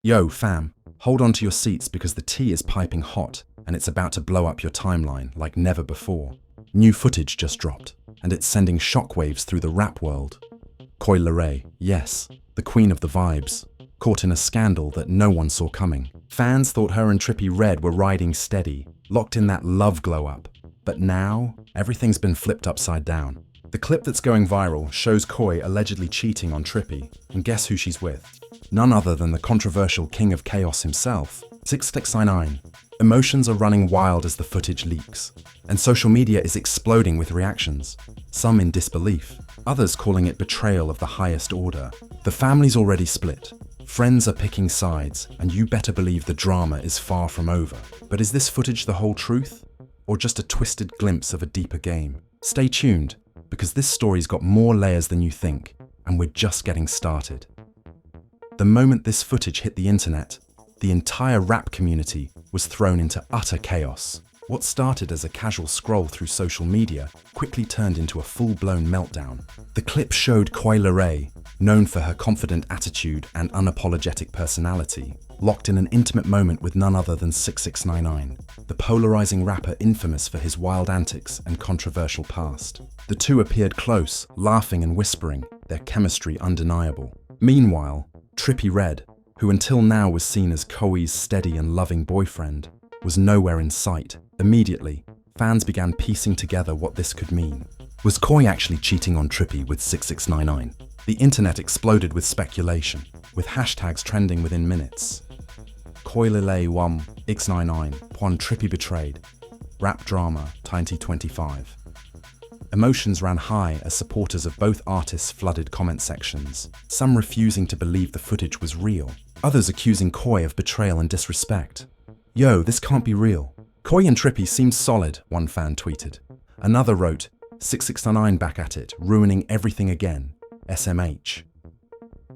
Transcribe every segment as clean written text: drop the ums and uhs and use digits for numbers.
Yo, fam, hold on to your seats because the tea is piping hot and it's about to blow up your timeline like never before. New footage just dropped, and it's sending shockwaves through the rap world. Coi Leray, yes, the queen of the vibes, caught in a scandal that no one saw coming. Fans thought her and Trippie Redd were riding steady, locked in that love glow-up. But now, everything's been flipped upside down. The clip that's going viral shows Coi allegedly cheating on Trippie, and guess who she's with? None other than the controversial king of chaos himself, 6ix9ine. Emotions are running wild as the footage leaks, and social media is exploding with reactions, some in disbelief, others calling it betrayal of the highest order. The family's already split, friends are picking sides, and you better believe the drama is far from over. But is this footage the whole truth, or just a twisted glimpse of a deeper game? Stay tuned, because this story's got more layers than you think, and we're just getting started. The moment this footage hit the internet, the entire rap community was thrown into utter chaos. What started as a casual scroll through social media quickly turned into a full-blown meltdown. The clip showed Coi Leray, known for her confident attitude and unapologetic personality, locked in an intimate moment with none other than 6ix9ine, the polarizing rapper infamous for his wild antics and controversial past. The two appeared close, laughing and whispering, their chemistry undeniable. Meanwhile, Trippie Redd, who until now was seen as Coi's steady and loving boyfriend, was nowhere in sight. Immediately, fans began piecing together what this could mean. Was Coi actually cheating on Trippie with 6ix9ine? The internet exploded with speculation, with hashtags trending within minutes. Coi Leray 6ix9ine, Trippie betrayed. Rap drama 2025. Emotions ran high as supporters of both artists flooded comment sections, some refusing to believe the footage was real, others accusing Coi of betrayal and disrespect. Yo, this can't be real. Coi and Trippie seems solid, one fan tweeted. Another wrote, 6ix9ine back at it, ruining everything again, SMH.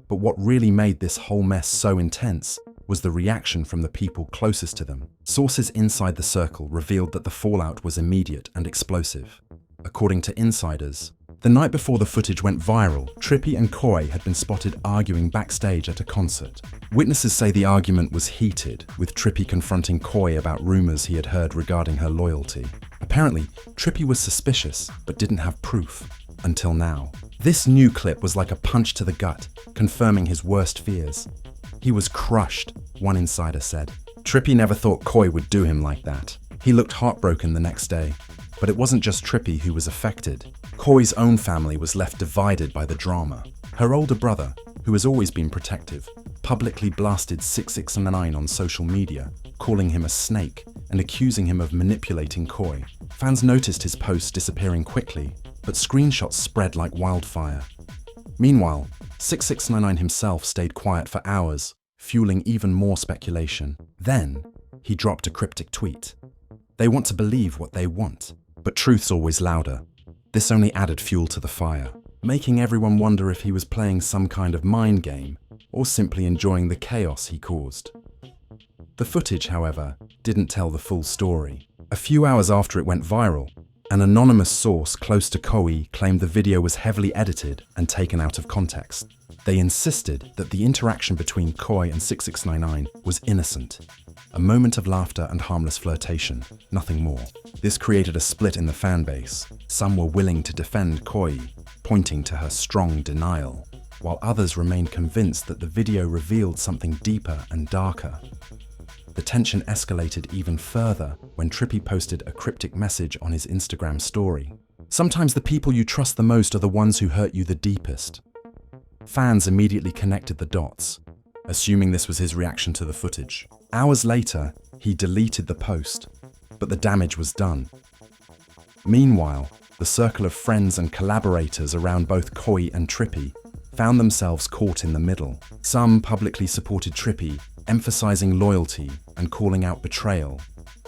But what really made this whole mess so intense was the reaction from the people closest to them. Sources inside the circle revealed that the fallout was immediate and explosive. According to insiders, the night before the footage went viral, Trippie and Coi had been spotted arguing backstage at a concert. Witnesses say the argument was heated, with Trippie confronting Coi about rumors he had heard regarding her loyalty. Apparently, Trippie was suspicious, but didn't have proof. Until now. This new clip was like a punch to the gut, confirming his worst fears. He was crushed, one insider said. Trippie never thought Coi would do him like that. He looked heartbroken the next day. But it wasn't just Trippie who was affected. Coi's own family was left divided by the drama. Her older brother, who has always been protective, publicly blasted 6ix9ine on social media, calling him a snake and accusing him of manipulating Coi. Fans noticed his posts disappearing quickly, but screenshots spread like wildfire. Meanwhile, 6ix9ine himself stayed quiet for hours, fueling even more speculation. Then, he dropped a cryptic tweet. They want to believe what they want. But truth's always louder. This only added fuel to the fire, making everyone wonder if he was playing some kind of mind game or simply enjoying the chaos he caused. The footage, however, didn't tell the full story. A few hours after it went viral, an anonymous source close to Coi claimed the video was heavily edited and taken out of context. They insisted that the interaction between Coi and 6ix9ine was innocent. A moment of laughter and harmless flirtation, nothing more. This created a split in the fan base. Some were willing to defend Coi, pointing to her strong denial, while others remained convinced that the video revealed something deeper and darker. The tension escalated even further when Trippie posted a cryptic message on his Instagram story. Sometimes the people you trust the most are the ones who hurt you the deepest. Fans immediately connected the dots, assuming this was his reaction to the footage. Hours later, he deleted the post, but the damage was done. Meanwhile, the circle of friends and collaborators around both Coi and Trippie found themselves caught in the middle. Some publicly supported Trippie, emphasizing loyalty and calling out betrayal,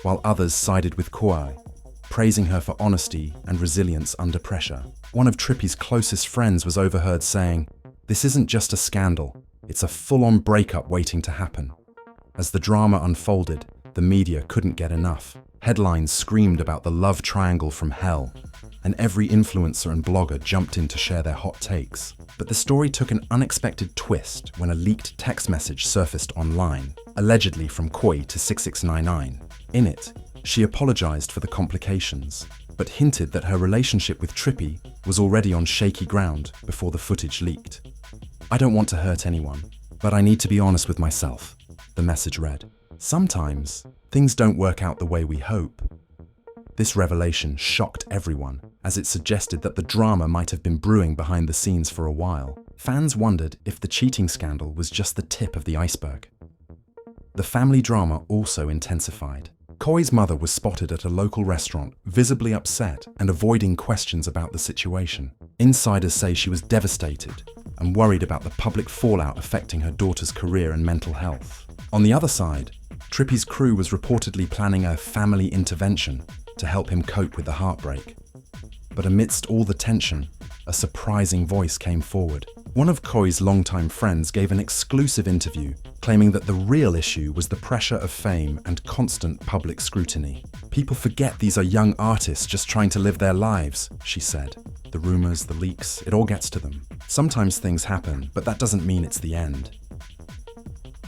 while others sided with Coi, praising her for honesty and resilience under pressure. One of Trippie's closest friends was overheard saying, "This isn't just a scandal, it's a full-on breakup waiting to happen." As the drama unfolded, the media couldn't get enough. Headlines screamed about the love triangle from hell, and every influencer and blogger jumped in to share their hot takes. But the story took an unexpected twist when a leaked text message surfaced online, allegedly from Coi to 6ix9ine. In it, she apologized for the complications, but hinted that her relationship with Trippie was already on shaky ground before the footage leaked. "I don't want to hurt anyone, but I need to be honest with myself," the message read. "Sometimes, things don't work out the way we hope." This revelation shocked everyone, as it suggested that the drama might have been brewing behind the scenes for a while. Fans wondered if the cheating scandal was just the tip of the iceberg. The family drama also intensified. Coi's mother was spotted at a local restaurant, visibly upset and avoiding questions about the situation. Insiders say she was devastated and worried about the public fallout affecting her daughter's career and mental health. On the other side, Trippie's crew was reportedly planning a family intervention to help him cope with the heartbreak. But amidst all the tension, a surprising voice came forward. One of Coi's longtime friends gave an exclusive interview, claiming that the real issue was the pressure of fame and constant public scrutiny. "People forget these are young artists just trying to live their lives," she said. "The rumors, the leaks, it all gets to them. Sometimes things happen, but that doesn't mean it's the end."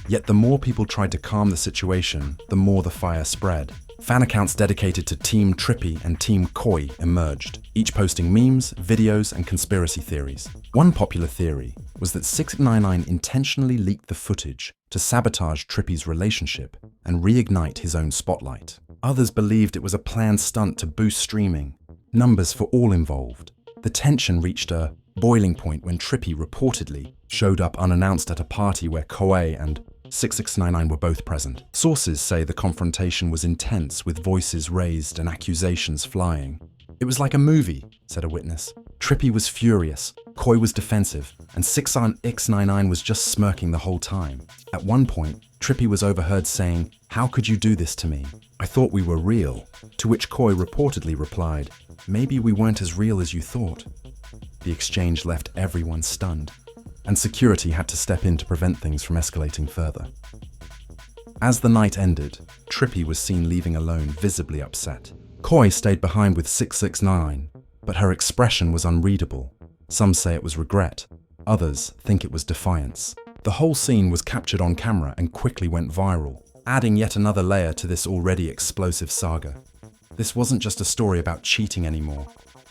Yet the more people tried to calm the situation, the more the fire spread. Fan accounts dedicated to Team Trippie and Team Coi emerged, each posting memes, videos, and conspiracy theories. One popular theory was that 6ix9ine intentionally leaked the footage to sabotage Trippie's relationship and reignite his own spotlight. Others believed it was a planned stunt to boost streaming numbers for all involved. The tension reached a boiling point when Trippie reportedly showed up unannounced at a party where Coi and 6ix9ine were both present. Sources say the confrontation was intense, with voices raised and accusations flying. "It was like a movie," said a witness. "Trippie was furious, Coi was defensive, and 6ix9ine was just smirking the whole time. At one point, Trippie was overheard saying, 'How could you do this to me? I thought we were real.' To which Coi reportedly replied, 'Maybe we weren't as real as you thought.' The exchange left everyone stunned, and security had to step in to prevent things from escalating further. As the night ended, Trippie was seen leaving alone, visibly upset. Coi stayed behind with 6ix9ine, but her expression was unreadable. Some say it was regret, others think it was defiance. The whole scene was captured on camera and quickly went viral, adding yet another layer to this already explosive saga. This wasn't just a story about cheating anymore.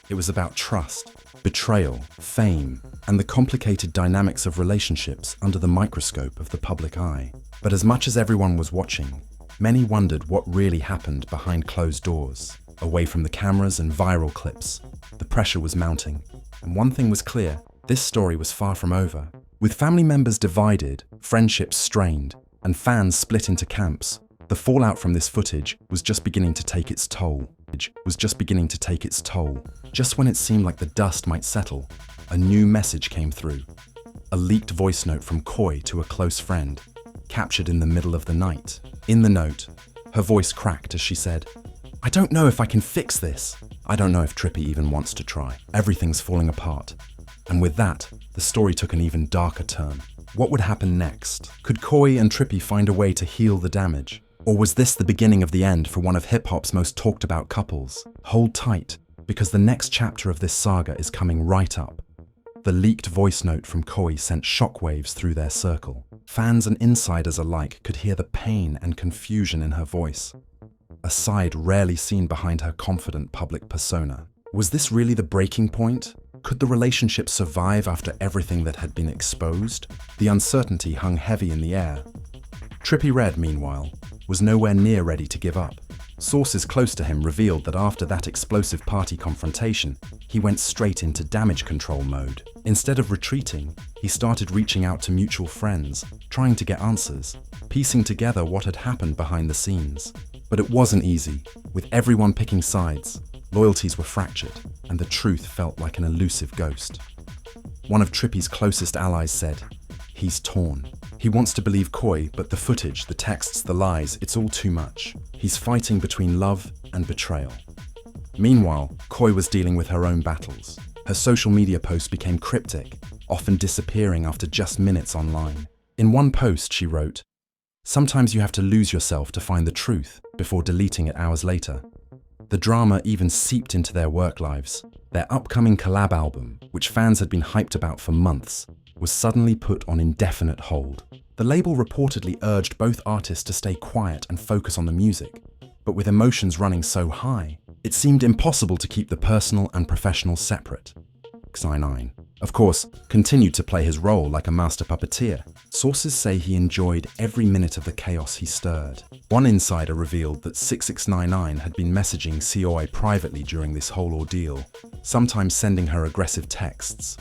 It was about trust, betrayal, fame, and the complicated dynamics of relationships under the microscope of the public eye. But as much as everyone was watching, many wondered what really happened behind closed doors. Away from the cameras and viral clips, the pressure was mounting. And one thing was clear, this story was far from over. With family members divided, friendships strained, and fans split into camps, the fallout from this footage was just beginning to take its toll. Just when it seemed like the dust might settle, a new message came through. A leaked voice note from Coi to a close friend, captured in the middle of the night. In the note, her voice cracked as she said, "I don't know if I can fix this. I don't know if Trippie even wants to try. Everything's falling apart." And with that, the story took an even darker turn. What would happen next? Could Coi and Trippie find a way to heal the damage? Or was this the beginning of the end for one of hip-hop's most talked about couples? Hold tight, because the next chapter of this saga is coming right up. The leaked voice note from Coi sent shockwaves through their circle. Fans and insiders alike could hear the pain and confusion in her voice, a side rarely seen behind her confident public persona. Was this really the breaking point? Could the relationship survive after everything that had been exposed? The uncertainty hung heavy in the air. Trippie Redd, meanwhile, was nowhere near ready to give up. Sources close to him revealed that after that explosive party confrontation, he went straight into damage control mode. Instead of retreating, he started reaching out to mutual friends, trying to get answers, piecing together what had happened behind the scenes. But it wasn't easy. With everyone picking sides, loyalties were fractured, and the truth felt like an elusive ghost. One of Trippie's closest allies said, "He's torn. He wants to believe Coi, but the footage, the texts, the lies, it's all too much. He's fighting between love and betrayal." Meanwhile, Coi was dealing with her own battles. Her social media posts became cryptic, often disappearing after just minutes online. In one post, she wrote, Sometimes you have to lose yourself to find the truth before deleting it hours later. The drama even seeped into their work lives. Their upcoming collab album, which fans had been hyped about for months, was suddenly put on indefinite hold. The label reportedly urged both artists to stay quiet and focus on the music, but with emotions running so high, it seemed impossible to keep the personal and professional separate. 6ix9ine, of course, continued to play his role like a master puppeteer. Sources say he enjoyed every minute of the chaos he stirred. One insider revealed that 6ix9ine had been messaging Coi privately during this whole ordeal, sometimes sending her aggressive texts,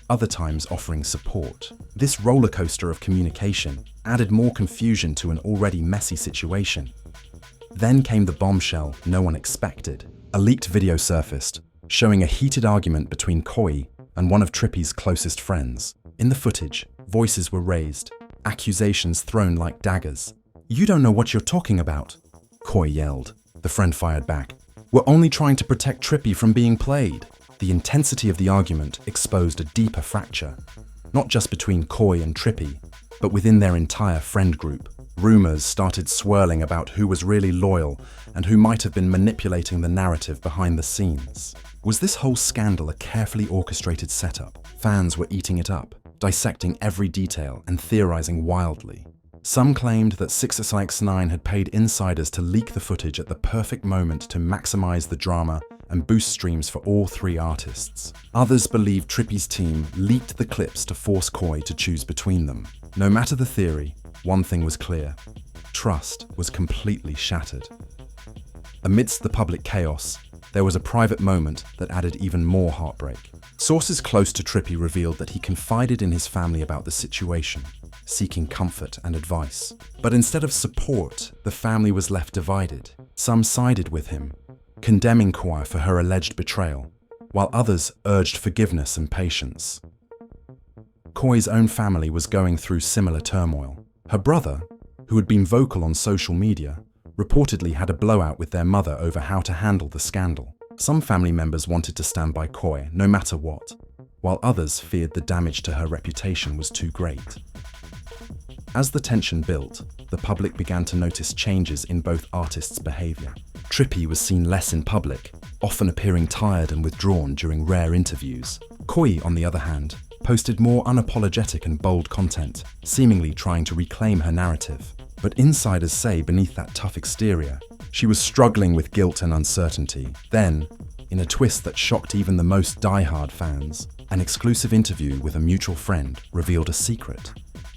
other times offering support. This rollercoaster of communication added more confusion to an already messy situation. Then came the bombshell no one expected. A leaked video surfaced, showing a heated argument between Coi and one of Trippie's closest friends. In the footage, voices were raised, accusations thrown like daggers. "You don't know what you're talking about," Coi yelled. The friend fired back. "We're only trying to protect Trippie from being played." The intensity of the argument exposed a deeper fracture, not just between Coi and Trippie, but within their entire friend group. Rumors started swirling about who was really loyal and who might have been manipulating the narrative behind the scenes. Was this whole scandal a carefully orchestrated setup? Fans were eating it up, dissecting every detail and theorizing wildly. Some claimed that 6ix9ine had paid insiders to leak the footage at the perfect moment to maximize the drama and boost streams for all three artists. Others believed Trippie's team leaked the clips to force Coi to choose between them. No matter the theory, one thing was clear: trust was completely shattered. Amidst the public chaos, there was a private moment that added even more heartbreak. Sources close to Trippie revealed that he confided in his family about the situation, seeking comfort and advice. But instead of support, the family was left divided. Some sided with him, condemning Coi for her alleged betrayal, while others urged forgiveness and patience. Coi's own family was going through similar turmoil. Her brother, who had been vocal on social media, reportedly had a blowout with their mother over how to handle the scandal. Some family members wanted to stand by Coi no matter what, while others feared the damage to her reputation was too great. As the tension built, the public began to notice changes in both artists' behavior. Trippie was seen less in public, often appearing tired and withdrawn during rare interviews. Coi, on the other hand, posted more unapologetic and bold content, seemingly trying to reclaim her narrative. But insiders say beneath that tough exterior, she was struggling with guilt and uncertainty. Then, in a twist that shocked even the most die-hard fans, an exclusive interview with a mutual friend revealed a secret.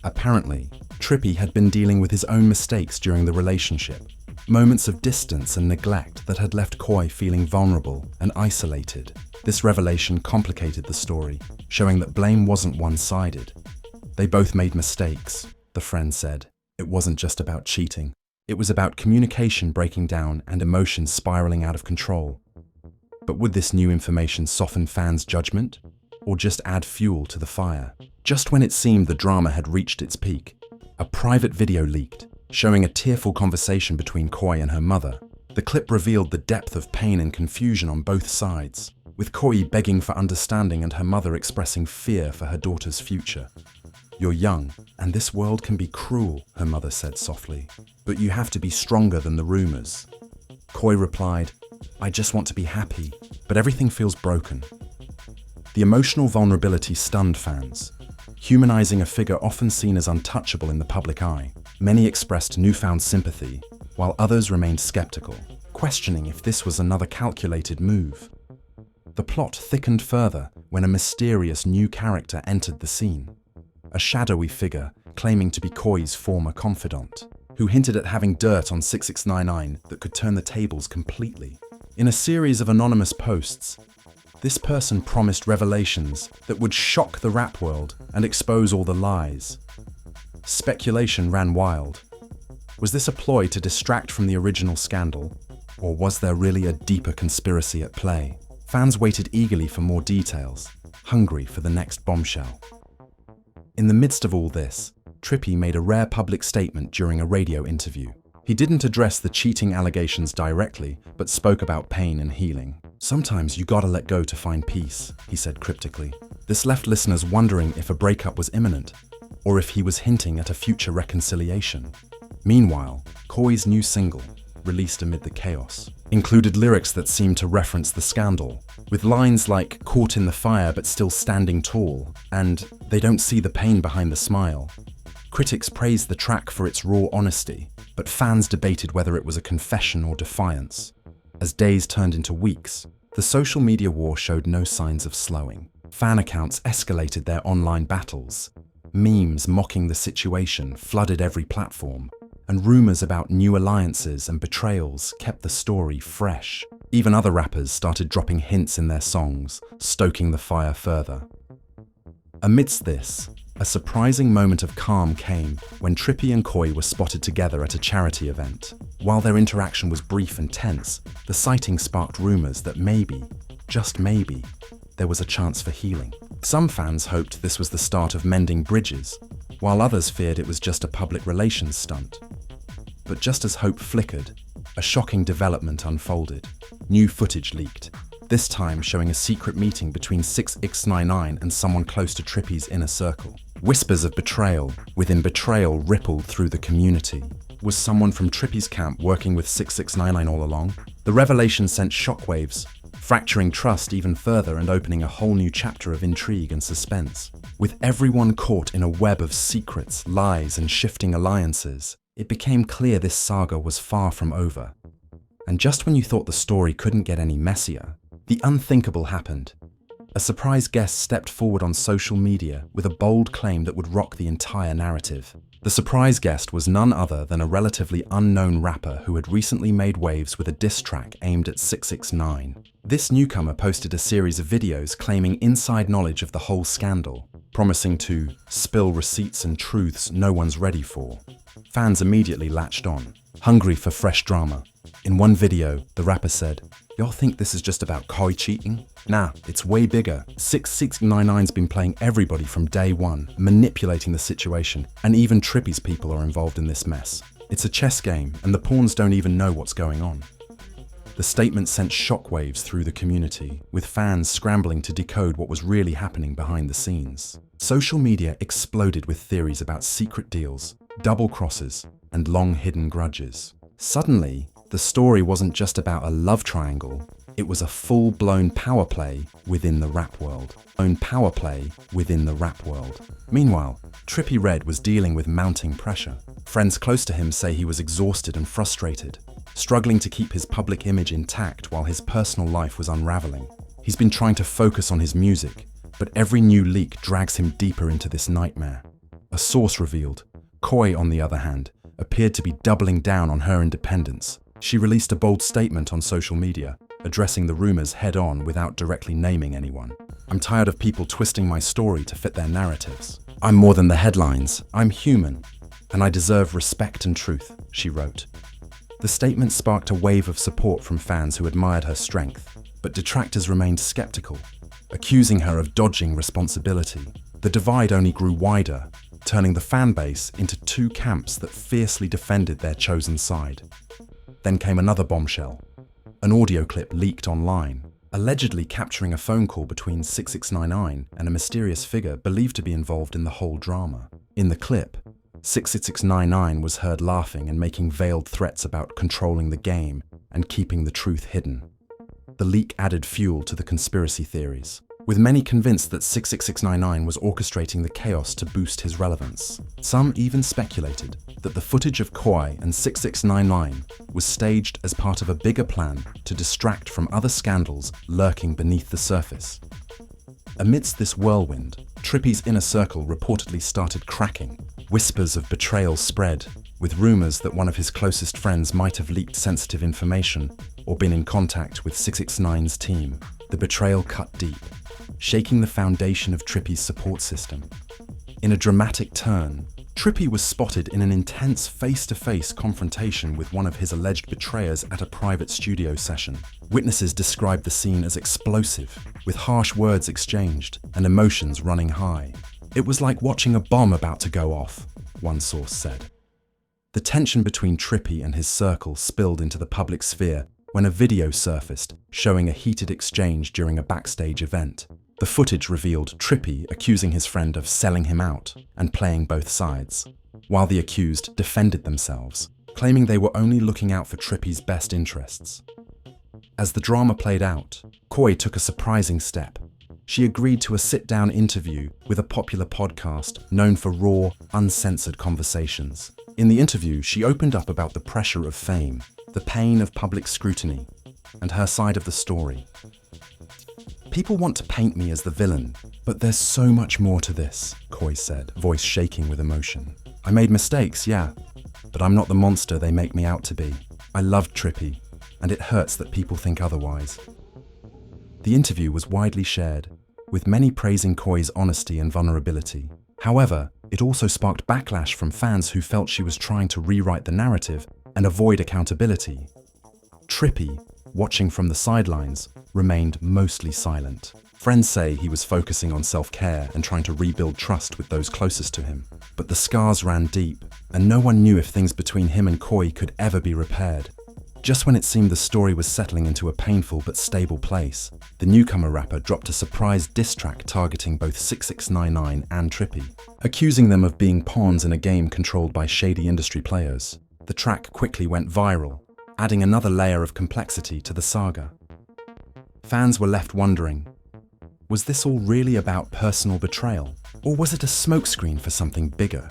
Apparently, Trippie had been dealing with his own mistakes during the relationship, moments of distance and neglect that had left Coi feeling vulnerable and isolated. This revelation complicated the story, showing that blame wasn't one-sided. They both made mistakes, the friend said. It wasn't just about cheating. It was about communication breaking down and emotions spiraling out of control. But would this new information soften fans' judgment, or just add fuel to the fire? Just when it seemed the drama had reached its peak, a private video leaked, showing a tearful conversation between Coi and her mother. The clip revealed the depth of pain and confusion on both sides, with Coi begging for understanding and her mother expressing fear for her daughter's future. "You're young, and this world can be cruel," her mother said softly, "but you have to be stronger than the rumors." Coi replied, "I just want to be happy, but everything feels broken." The emotional vulnerability stunned fans, humanizing a figure often seen as untouchable in the public eye. Many expressed newfound sympathy, while others remained skeptical, questioning if this was another calculated move. The plot thickened further when a mysterious new character entered the scene. A shadowy figure claiming to be Coi's former confidant, who hinted at having dirt on 6ix9ine that could turn the tables completely. In a series of anonymous posts, this person promised revelations that would shock the rap world and expose all the lies. Speculation ran wild. Was this a ploy to distract from the original scandal, or was there really a deeper conspiracy at play? Fans waited eagerly for more details, hungry for the next bombshell. In the midst of all this, Trippie made a rare public statement during a radio interview. He didn't address the cheating allegations directly, but spoke about pain and healing. "Sometimes you gotta let go to find peace," he said cryptically. This left listeners wondering if a breakup was imminent, or if he was hinting at a future reconciliation. Meanwhile, Coi's new single, released amid the chaos, included lyrics that seemed to reference the scandal, with lines like "caught in the fire but still standing tall" and "they don't see the pain behind the smile." Critics praised the track for its raw honesty, but fans debated whether it was a confession or defiance. As days turned into weeks, the social media war showed no signs of slowing. Fan accounts escalated their online battles. Memes mocking the situation flooded every platform, and rumors about new alliances and betrayals kept the story fresh. Even other rappers started dropping hints in their songs, stoking the fire further. Amidst this, a surprising moment of calm came when Trippie and Coi were spotted together at a charity event. While their interaction was brief and tense, the sighting sparked rumors that maybe, just maybe, there was a chance for healing. Some fans hoped this was the start of mending bridges, while others feared it was just a public relations stunt. But just as hope flickered, a shocking development unfolded. New footage leaked, this time showing a secret meeting between 6ix9ine and someone close to Trippie's inner circle. Whispers of betrayal within betrayal rippled through the community. Was someone from Trippie's camp working with 6ix9ine all along? The revelation sent shockwaves, fracturing trust even further and opening a whole new chapter of intrigue and suspense. With everyone caught in a web of secrets, lies, and shifting alliances, it became clear this saga was far from over. And just when you thought the story couldn't get any messier, the unthinkable happened. A surprise guest stepped forward on social media with a bold claim that would rock the entire narrative. The surprise guest was none other than a relatively unknown rapper who had recently made waves with a diss track aimed at 6ix9ine. This newcomer posted a series of videos claiming inside knowledge of the whole scandal, promising to spill receipts and truths no one's ready for. Fans immediately latched on, hungry for fresh drama. In one video, the rapper said, "Y'all think this is just about Coi cheating? Nah, it's way bigger. 6ix9ine's been playing everybody from day one, manipulating the situation, and even Trippie's people are involved in this mess. It's a chess game, and the pawns don't even know what's going on." The statement sent shockwaves through the community, with fans scrambling to decode what was really happening behind the scenes. Social media exploded with theories about secret deals, double crosses, and long-hidden grudges. Suddenly, the story wasn't just about a love triangle, it was a full-blown power play within the rap world. Meanwhile, Trippie Redd was dealing with mounting pressure. Friends close to him say he was exhausted and frustrated, struggling to keep his public image intact while his personal life was unraveling. He's been trying to focus on his music, but every new leak drags him deeper into this nightmare. A source revealed, Coi, on the other hand, appeared to be doubling down on her independence. She released a bold statement on social media, addressing the rumors head-on without directly naming anyone. "I'm tired of people twisting my story to fit their narratives. I'm more than the headlines. I'm human, and I deserve respect and truth," she wrote. The statement sparked a wave of support from fans who admired her strength, but detractors remained skeptical, accusing her of dodging responsibility. The divide only grew wider, turning the fan base into two camps that fiercely defended their chosen side. Then came another bombshell. An audio clip leaked online, allegedly capturing a phone call between 6ix9ine and a mysterious figure believed to be involved in the whole drama. In the clip, 6ix9ine was heard laughing and making veiled threats about controlling the game and keeping the truth hidden. The leak added fuel to the conspiracy theories, with many convinced that 6ix9ine was orchestrating the chaos to boost his relevance. Some even speculated that the footage of Coi and 6ix9ine was staged as part of a bigger plan to distract from other scandals lurking beneath the surface. Amidst this whirlwind, Trippie's inner circle reportedly started cracking. Whispers of betrayal spread, with rumors that one of his closest friends might have leaked sensitive information or been in contact with 6ix9ine's team. The betrayal cut deep, shaking the foundation of Trippie's support system. In a dramatic turn, Trippie was spotted in an intense face-to-face confrontation with one of his alleged betrayers at a private studio session. Witnesses described the scene as explosive, with harsh words exchanged and emotions running high. "It was like watching a bomb about to go off," one source said. The tension between Trippie and his circle spilled into the public sphere when a video surfaced showing a heated exchange during a backstage event. The footage revealed Trippie accusing his friend of selling him out and playing both sides. while the accused defended themselves, claiming they were only looking out for Trippie's best interests. As the drama played out, Coi took a surprising step. She agreed to a sit-down interview with a popular podcast known for raw, uncensored conversations. In the interview, she opened up about the pressure of fame, the pain of public scrutiny, and her side of the story. "People want to paint me as the villain, but there's so much more to this," Coi said, voice shaking with emotion. "I made mistakes, yeah, but I'm not the monster they make me out to be. I loved Trippie, and it hurts that people think otherwise." The interview was widely shared, with many praising Coi's honesty and vulnerability. However, it also sparked backlash from fans who felt she was trying to rewrite the narrative and avoid accountability. Trippie, watching from the sidelines, remained mostly silent. Friends say he was focusing on self-care and trying to rebuild trust with those closest to him. But the scars ran deep, and no one knew if things between him and Coi could ever be repaired. Just when it seemed the story was settling into a painful but stable place, the newcomer rapper dropped a surprise diss track targeting both 6ix9ine and Trippie, accusing them of being pawns in a game controlled by shady industry players. The track quickly went viral, adding another layer of complexity to the saga. Fans were left wondering, was this all really about personal betrayal? Or was it a smokescreen for something bigger?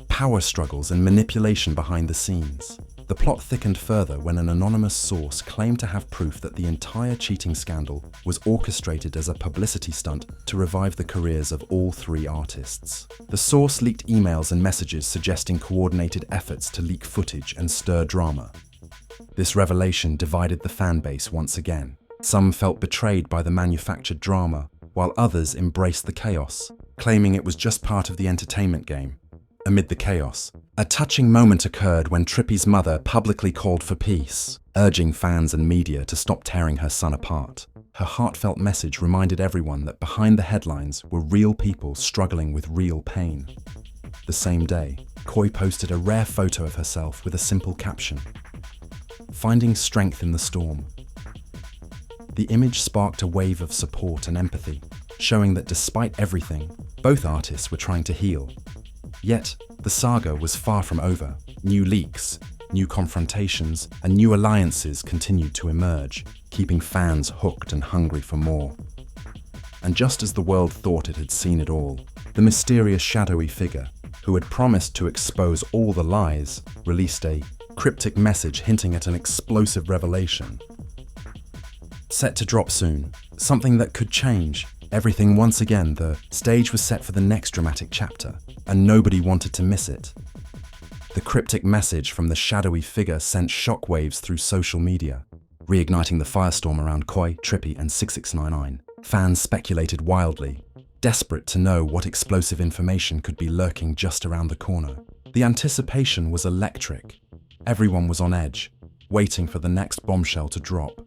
Power struggles and manipulation behind the scenes. The plot thickened further when an anonymous source claimed to have proof that the entire cheating scandal was orchestrated as a publicity stunt to revive the careers of all three artists. The source leaked emails and messages suggesting coordinated efforts to leak footage and stir drama. This revelation divided the fan base once again. Some felt betrayed by the manufactured drama, while others embraced the chaos, claiming it was just part of the entertainment game. Amid the chaos, a touching moment occurred when Trippie's mother publicly called for peace, urging fans and media to stop tearing her son apart. Her heartfelt message reminded everyone that behind the headlines were real people struggling with real pain. The same day, Coi posted a rare photo of herself with a simple caption, "Finding strength in the storm." The image sparked a wave of support and empathy, showing that despite everything, both artists were trying to heal. Yet, the saga was far from over. New leaks, new confrontations, and new alliances continued to emerge, keeping fans hooked and hungry for more. And just as the world thought it had seen it all, the mysterious shadowy figure, who had promised to expose all the lies, released a cryptic message hinting at an explosive revelation. Set to drop soon, something that could change everything once again. The stage was set for the next dramatic chapter, and nobody wanted to miss it. The cryptic message from the shadowy figure sent shockwaves through social media, reigniting the firestorm around Coi, Trippie, and 6ix9ine. Fans speculated wildly, desperate to know what explosive information could be lurking just around the corner. The anticipation was electric. Everyone was on edge, waiting for the next bombshell to drop.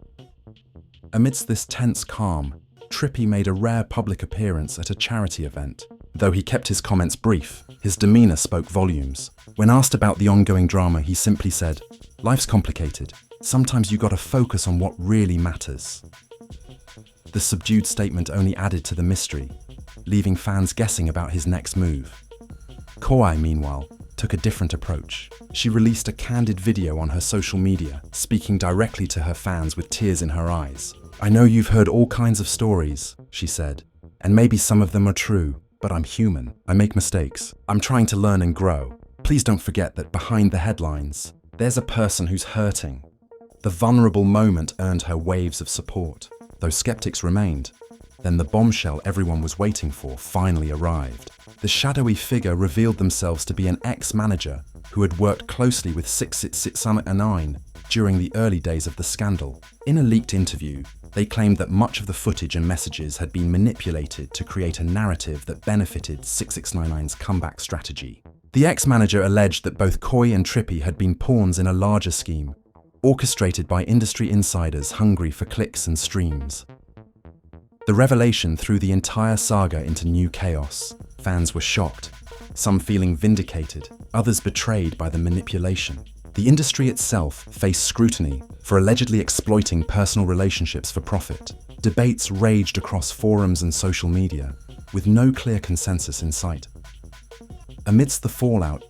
Amidst this tense calm, Trippie made a rare public appearance at a charity event. Though he kept his comments brief, his demeanor spoke volumes. When asked about the ongoing drama, he simply said, "Life's complicated. Sometimes you gotta focus on what really matters." The subdued statement only added to the mystery, leaving fans guessing about his next move. Coi, meanwhile, took a different approach. She released a candid video on her social media, speaking directly to her fans with tears in her eyes. "I know you've heard all kinds of stories," she said, "and maybe some of them are true, but I'm human. I make mistakes. I'm trying to learn and grow. Please don't forget that behind the headlines, there's a person who's hurting." The vulnerable moment earned her waves of support, though skeptics remained. Then the bombshell everyone was waiting for finally arrived. The shadowy figure revealed themselves to be an ex-manager who had worked closely with 6ix9ine during the early days of the scandal. In a leaked interview, they claimed that much of the footage and messages had been manipulated to create a narrative that benefited 6ix9ine's comeback strategy. The ex-manager alleged that both Coi and Trippie had been pawns in a larger scheme, orchestrated by industry insiders hungry for clicks and streams. The revelation threw the entire saga into new chaos. Fans were shocked, some feeling vindicated, others betrayed by the manipulation. The industry itself faced scrutiny for allegedly exploiting personal relationships for profit. Debates raged across forums and social media, with no clear consensus in sight. Amidst the fallout,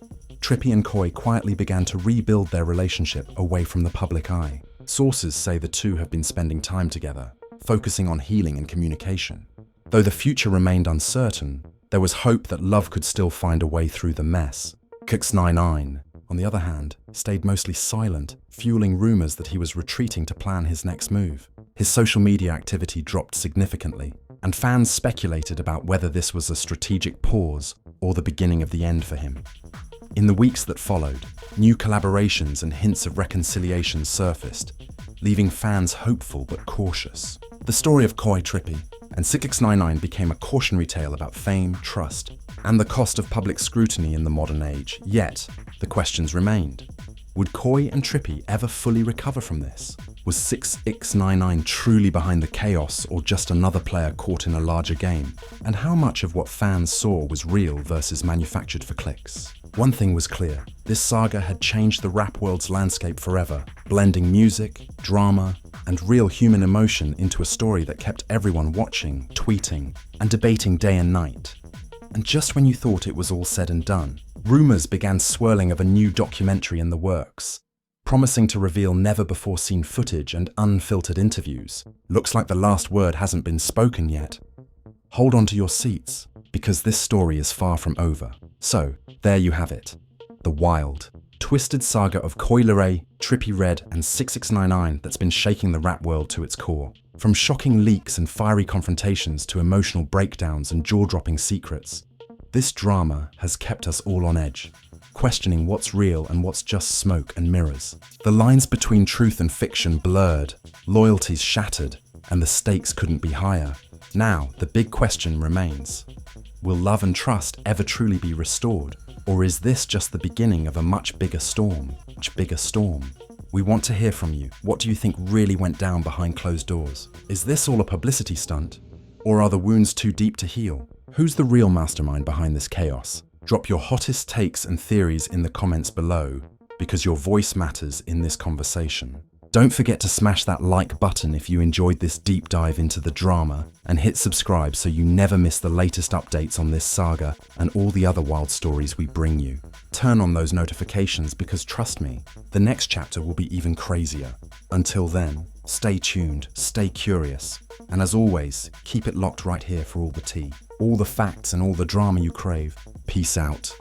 Trippie and Coi quietly began to rebuild their relationship away from the public eye. Sources say the two have been spending time together, focusing on healing and communication. Though the future remained uncertain, there was hope that love could still find a way through the mess. 6ix9ine, on the other hand, stayed mostly silent, fueling rumors that he was retreating to plan his next move. His social media activity dropped significantly, and fans speculated about whether this was a strategic pause or the beginning of the end for him. In the weeks that followed, new collaborations and hints of reconciliation surfaced, leaving fans hopeful but cautious. The story of Coi, Trippie, and 6ix9ine became a cautionary tale about fame, trust, and the cost of public scrutiny in the modern age. Yet, the questions remained. Would Coi and Trippie ever fully recover from this? Was 6ix9ine truly behind the chaos or just another player caught in a larger game? And how much of what fans saw was real versus manufactured for clicks? One thing was clear, this saga had changed the rap world's landscape forever, blending music, drama, and real human emotion into a story that kept everyone watching, tweeting, and debating day and night. And just when you thought it was all said and done, rumors began swirling of a new documentary in the works, promising to reveal never-before-seen footage and unfiltered interviews. Looks like the last word hasn't been spoken yet. Hold on to your seats, because this story is far from over. So, there you have it. The wild, twisted saga of Coi Leray, Trippie Redd, and 6ix9ine that's been shaking the rap world to its core. From shocking leaks and fiery confrontations to emotional breakdowns and jaw-dropping secrets, this drama has kept us all on edge, questioning what's real and what's just smoke and mirrors. The lines between truth and fiction blurred, loyalties shattered, and the stakes couldn't be higher. Now, the big question remains. Will love and trust ever truly be restored? Or is this just the beginning of a much bigger storm? We want to hear from you. What do you think really went down behind closed doors? Is this all a publicity stunt? Or are the wounds too deep to heal? Who's the real mastermind behind this chaos? Drop your hottest takes and theories in the comments below, because your voice matters in this conversation. Don't forget to smash that like button if you enjoyed this deep dive into the drama, and hit subscribe so you never miss the latest updates on this saga and all the other wild stories we bring you. Turn on those notifications because trust me, the next chapter will be even crazier. Until then, stay tuned, stay curious, and as always, keep it locked right here for all the tea, all the facts and all the drama you crave. Peace out.